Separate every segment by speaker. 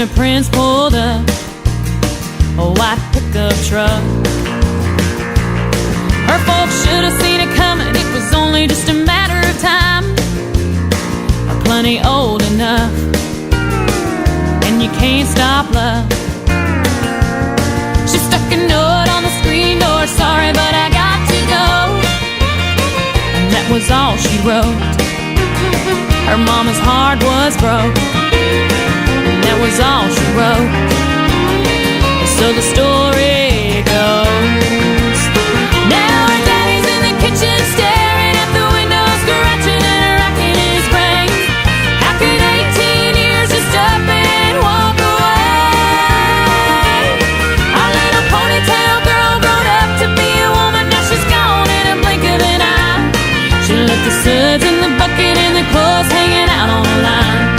Speaker 1: when a prince pulled up a white pickup truck. Her folks should have seen it coming, it was only just a matter of time. Plenty old enough, and you can't stop love. She stuck a note on the screen door, sorry but I got to go. And that was all she wrote. Her mama's heart was broke, and that was all she wrote. So the story goes, now her daddy's in the kitchen staring at the window, scratching and racking his brain. How could 18 years just up and walk away? Our little ponytail girl grown up to be a woman, now she's gone in a blink of an eye. She left the suds in the bucket and the clothes hanging out on the line.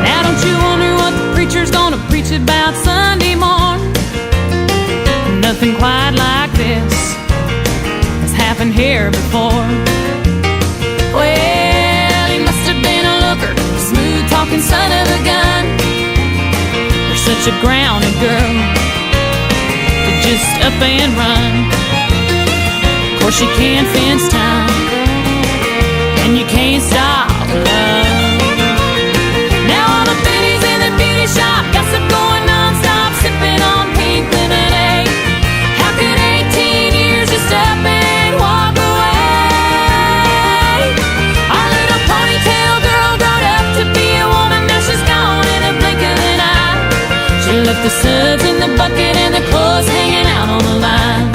Speaker 1: Now don't you wonder what the preacher's gonna preach about Sunday morn? Nothing quite like this has happened here before. Well, he must have been a looker, smooth talking son of a gun. You're such a grounded girl to just up and run. Of course you can't fence time, and you can't stop love. Now all the biddies in the beauty shop, gossip going non-stop, sipping on pink lemonade. How could 18 years just up and walk away? Our little ponytail girl grown up to be a woman, now she's gone in a blink of an eye. She left the suds in the bucket and the clothes hanging out on the line.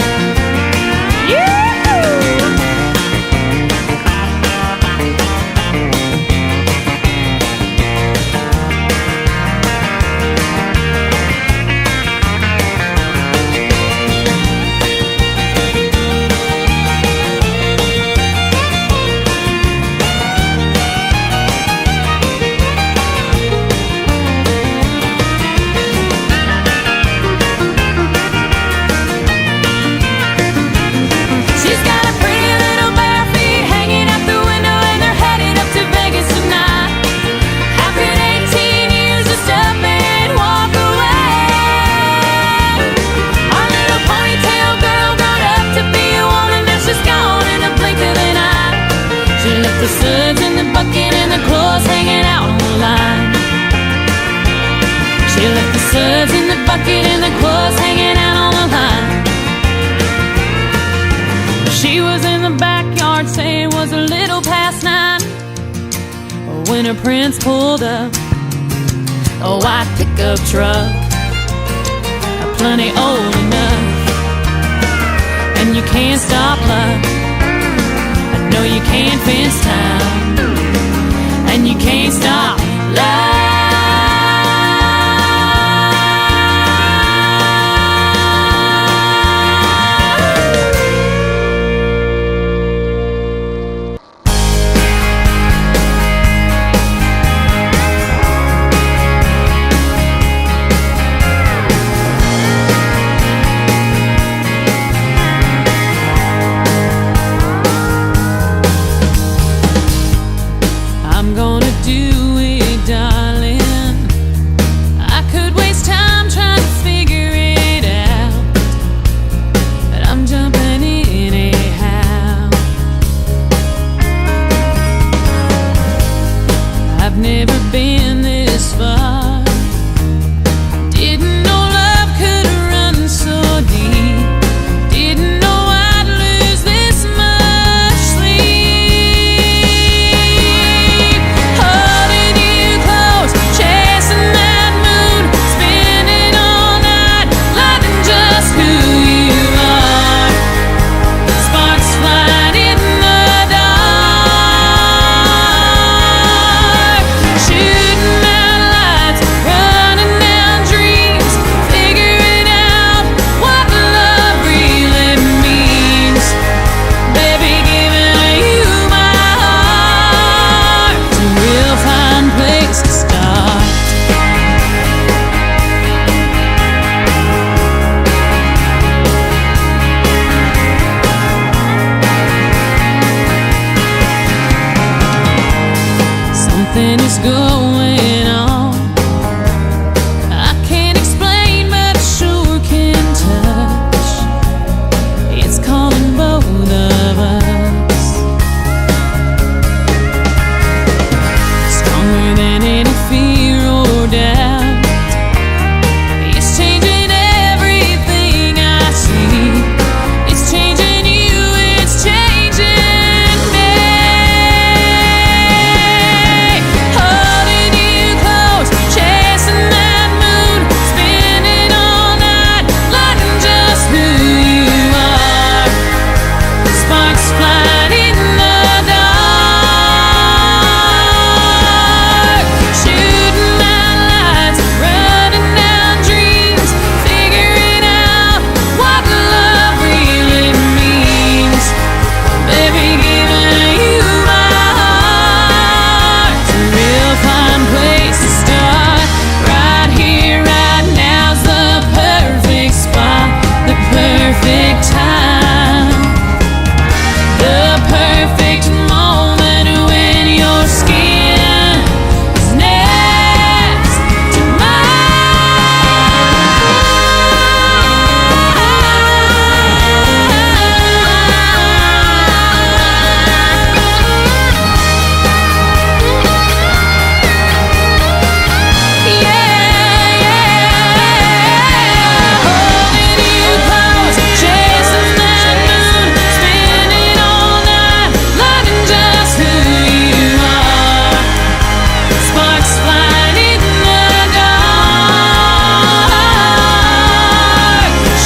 Speaker 1: The suds in the bucket and the clothes hanging out on the line. She left the suds in the bucket and the clothes hanging out on the line. She was in the backyard saying it was a little past 9 when her prince pulled up a white pickup truck, plenty old enough, and you can't stop love. No, you can't fence time, and you can't stop love.
Speaker 2: She
Speaker 1: something is going on. I can't explain, but I sure can touch. It's calling both of us. Stronger than any fear or doubt. It's changing everything I see. It's changing you, it's changing me. Holding you close, chasing that moon, spinning all night, learning just who you are. Sparks flying in the dark, shooting out lights, running down dreams, figuring out what love really means. Baby, giving you my heart. It's a real fine place to start. Right here, right now's the perfect spot, the perfect time, the perfect moment when your skin is next to holding you close, chasing that moon, spinning all night, learning just who you are. Sparks flying in the dark,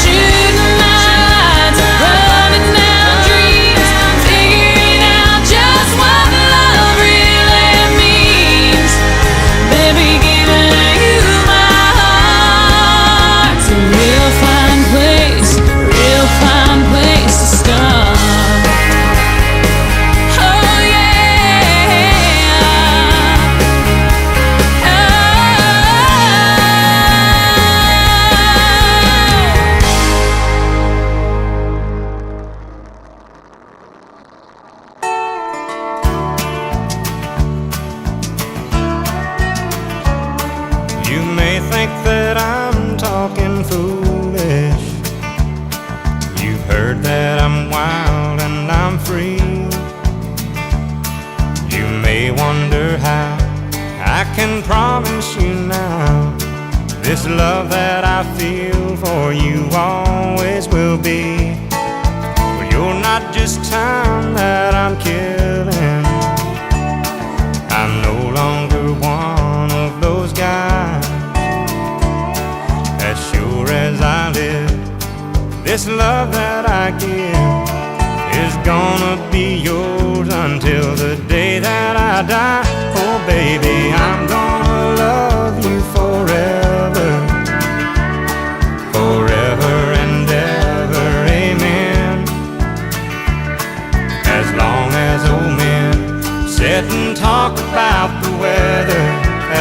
Speaker 1: shooting out lights, running down dreams, figuring out just what love really means. Baby, giving you my heart. It's a real fine place to start. Oh yeah.
Speaker 2: You may think that I'm talking foolish. You've heard that I'm wild and I'm free. You may wonder how I can promise you now this love that I feel for you always will be. But you're not just time that I'm killing. I'm no longer one of those guys. As sure as I live, this love that I give is gonna be yours until the day that I die. Oh baby, I'm gonna love you forever, forever and ever, amen. As long as old men sit and talk about the weather,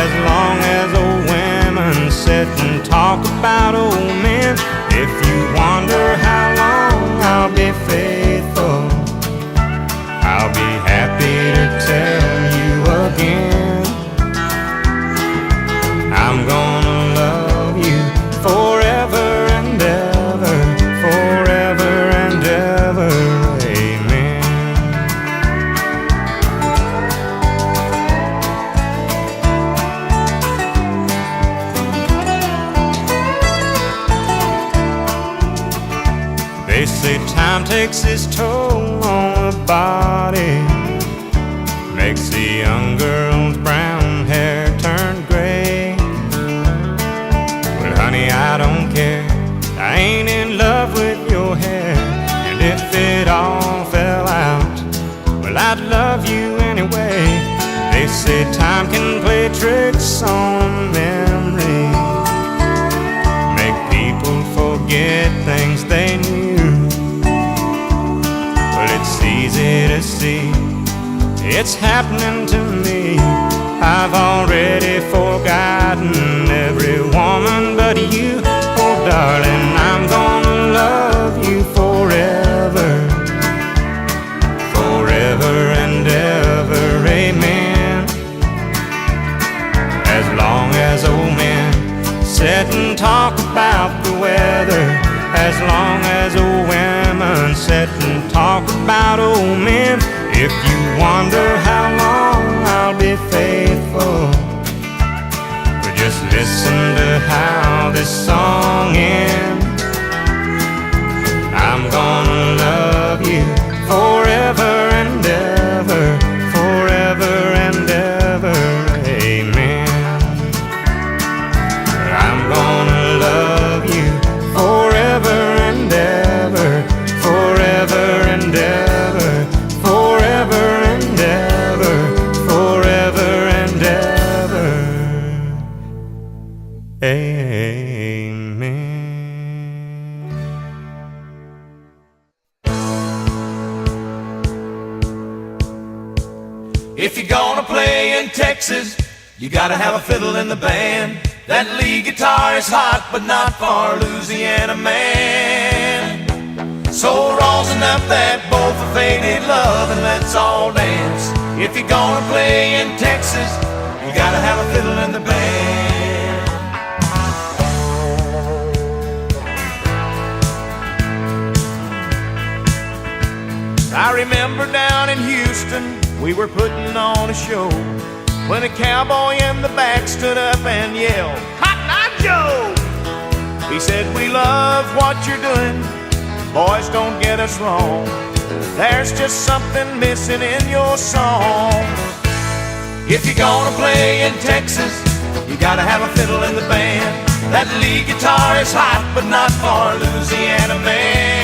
Speaker 2: as long as old women sit and talk about old men. If you wonder how long I'll be faithful, I'll be happy to tell you again. I'm gonna love you forever and ever, forever and ever, amen. They say time takes its toll on the body, makes the young girl's brown hair turn gray. Well honey, I don't care, I ain't in love with your hair. And if it all fell out, well I'd love you anyway. They say time can play tricks on memory, make people forget things they knew. Well, it's easy to see, it's happening to me. I've already forgotten every woman but you. Oh darling, I'm gonna love you forever, forever and ever, amen. sit and talk about the weather, as long as old women sit and talk about old men. If you wonder how long I'll be faithful, but just listen to how this song ends. I'm gonna love you forever and ever, forever and ever, amen. I'm gonna love you forever and ever, forever and ever, forever and ever, forever and ever, amen.
Speaker 3: If you're gonna play in Texas, you gotta have a fiddle in the band. That lead guitar is hot, but not for Louisiana man. So rosin up that bowl for faded love and let's all dance. If you're gonna play in Texas, you gotta have a fiddle in the band. I remember down in Houston, we were putting on a show, when a cowboy in the back stood up and yelled, "Cotton Eye Joe!" He said, "We love what you're doing, boys, don't get us wrong. There's just something missing in your song. If you're gonna play in Texas, you gotta have a fiddle in the band. That lead guitar is hot, but not for Louisiana man."